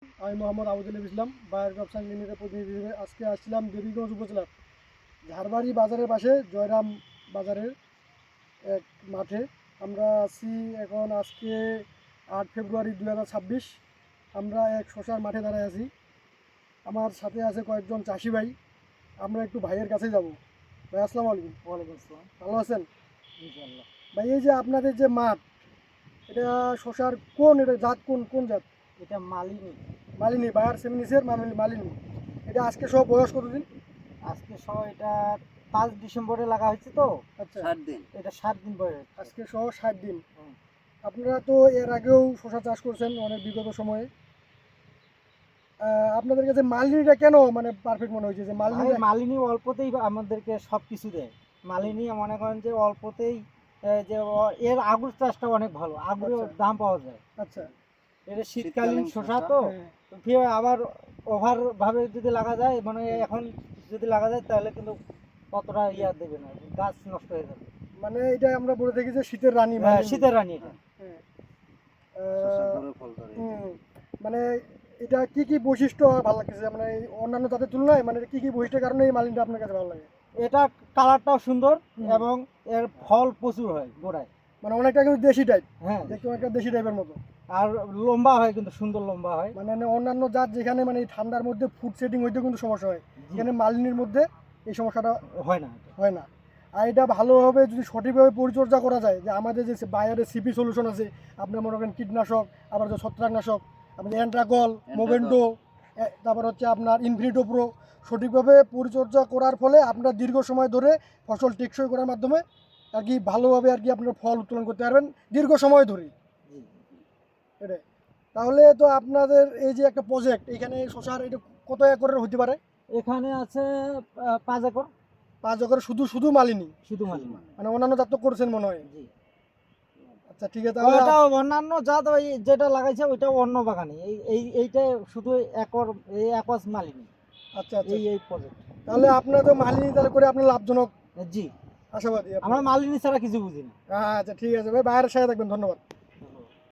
আমি মোহাম্মদ আবুদুল ইসলাম বায়ার ব্যবসা লিমিটেড প্রতিনিধি হিসেবে আজকে আসছিলাম দেবীগঞ্জ উপজেলার ঝাড়বাড়ি বাজারের পাশে জয়রাম বাজারের এক মাঠে। আমরা আছি এখন আজকে 8 ফেব্রুয়ারি 2026। আমরা এক শশার মাঠে দাঁড়ায় আছি। আমার সাথে আছে কয়েকজন চাষি ভাই। আমরা একটু ভাইয়ের কাছে যাব। ভাই আসসালামু আলাইকুম। ওয়ালাইকুম আসসালাম। ভালো আছেন? ইনশাআল্লাহ। ভাই এই যে আপনাদের যে মাঠ, এটা শশার কোন, এটা জাত কোন কোন জাত? এটা মালিনী। মালিনী, বায়ার সেমিনিসের মালিনী। এটা আজকে সব বয়স কতদিন? আজকে সহ এটা 5 ডিসেম্বরে লাগা হয়েছে তো। আচ্ছা, 7 দিন। এটা 7 দিন বয়স। আজকে সহ 60 দিন। হুম। আপনারা তো এর আগেও শশা চাষ করছেন অনেক বিগত সময়ে। আপনাদের কাছে মালিনীটা কেন মানে পারফেক্ট মনে হয়েছে যে ভাই মালিনীটা? মালিনী অল্পতেই আমাদেরকে সব কিছু দেয়। মালিনী মনে করেন যে অল্পতেই এর আগুর চাষটা অনেক ভালো, আগুরের আচ্ছা দাম পাওয়া যায়। আচ্ছা। এটা শীতকালীন শসা তো। হ্যাঁ, ফির আবার ওভার ভাবে যদি লাগা যায়, মানে এখন যদি লাগা যায় তাহলে কিন্তু অতটা ইয়া দেবে না, গাছ নষ্ট হয়ে যাবে। মানে এটা আমরা বলে থাকি যে শীতের রানী হ্যাঁ, মালিনী। শীতের রানী এটা। হ্যাঁ। মানে এটা কি কি বৈশিষ্ট্য ভালো লাগছে মানে এই অন্যান্য জাতের তুলনায়, মানে কি কি বৈশিষ্ট্যের কারণে এই মালিনীটা আপনার কাছে ভালো লাগে? এটা কালারটাও সুন্দর হুম। এবং এর ফল প্রচুর হয় গোড়ায়। মানে অনেকটা কিন্তু দেশি টাইপ, হ্যাঁ, দেখতে অনেকটা দেশি টাইপের মতো। আর লম্বা হয়, কিন্তু সুন্দর লম্বা হয়। মানে অন্যান্য জাত যেখানে মানে এই ঠান্ডার মধ্যে ফুড সেটিং হইতে কিন্তু সমস্যা হয়, জি, এখানে মালিনীর মধ্যে এই সমস্যাটা হয় না। হয় না। আর এটা ভালোভাবে যদি সঠিকভাবে পরিচর্যা করা যায়, যে আমাদের যে বায়ারের সিপি সলিউশন আছে, আপনার মনে করেন কীটনাশক, আবার যে ছত্রাকনাশক, আপনার অ্যান্ট্রাকল, মোভেন্টো, তারপর হচ্ছে আপনার ইনফিনিটো প্রো, সঠিকভাবে পরিচর্যা করার ফলে আপনার দীর্ঘ সময় ধরে ফসল টেকসই করার মাধ্যমে আর কি ভালোভাবে আর কি আপনার ফল উত্তোলন করতে পারবেন দীর্ঘ সময় ধরে। জি। এটাই। তাহলে তো আপনাদের এই যে একটা প্রজেক্ট, এখানে শশার এটা কত একরের হতে পারে? এখানে আছে 5 একর। 5 একর শুধু শুধু মালিনী? শুধু মালিনী। মানে অন্যান্য জাত তো করছেন মনে হয়। জি। আচ্ছা ঠিক আছে, তাহলে ওটা অন্যান্য জাত, ওই যেটা লাগাইছে ওইটা অন্য বাগানে, এইটা শুধু একর, এই একজ মালিনী। আচ্ছা আচ্ছা, এই প্রজেক্ট। তাহলে আপনার তো মালিনী তাহলে করে আপনার লাভজনক জি, আশাবাদী আপনি। আমরা মালিনী ছাড়া কিছু বুঝি না। আচ্ছা ঠিক আছে ভাই, বাইরের সাথে থাকবেন, ধন্যবাদ।